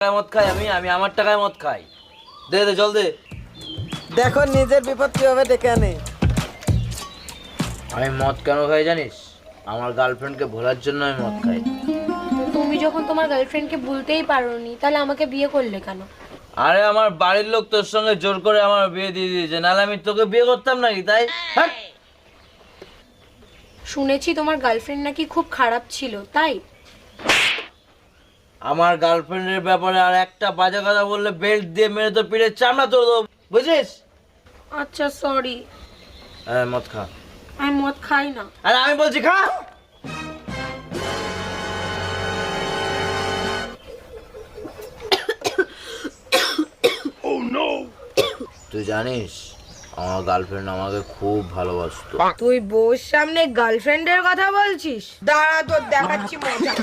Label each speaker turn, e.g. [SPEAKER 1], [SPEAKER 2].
[SPEAKER 1] মদ খাই আমি আমার টাকায় মদ খাই। দে দে জল দে।
[SPEAKER 2] দেখো নিজের বিপদ কিভাবে ডেকে আনে।
[SPEAKER 1] আমি মদ কেন খাই জানিস? আমার গার্লফ্রেন্ডকে ভোলার জন্য আমি মদ খাই।
[SPEAKER 3] তুমি যখন তোমার গার্লফ্রেন্ডকে ভুলতেই পারোনি তাহলে আমাকে বিয়ে করলে কেন?
[SPEAKER 1] আরে আমার বাড়ির লোক তোর সঙ্গে জোর করে আমার বিয়ে দিয়ে দিয়েছে, নাহলে আমি তোকে বিয়ে করতাম নাকি? তাই
[SPEAKER 3] শুনেছি তোমার গার্লফ্রেন্ড নাকি খুব খারাপ ছিল, তাই?
[SPEAKER 1] আমার গার্লফ্রেন্ডের ব্যাপারে আর একটা বাজে কথা বললে বেল্ট দিয়ে মেরে তোর পিঠে চামড়া তোর দেবো, বুঝিস?
[SPEAKER 3] আচ্ছা সরি,
[SPEAKER 1] হ্যাঁ মদ খা।
[SPEAKER 3] আমি মদ খাই না।
[SPEAKER 1] আরে আমি বলছি খা। তুই জানিস আমার গার্লফ্রেন্ড আমাকে খুব ভালোবাসতো।
[SPEAKER 3] তুই বউর সামনে গার্লফ্রেন্ডের কথা বলছিস? দাঁড়া তোর দেখাচ্ছি মজা।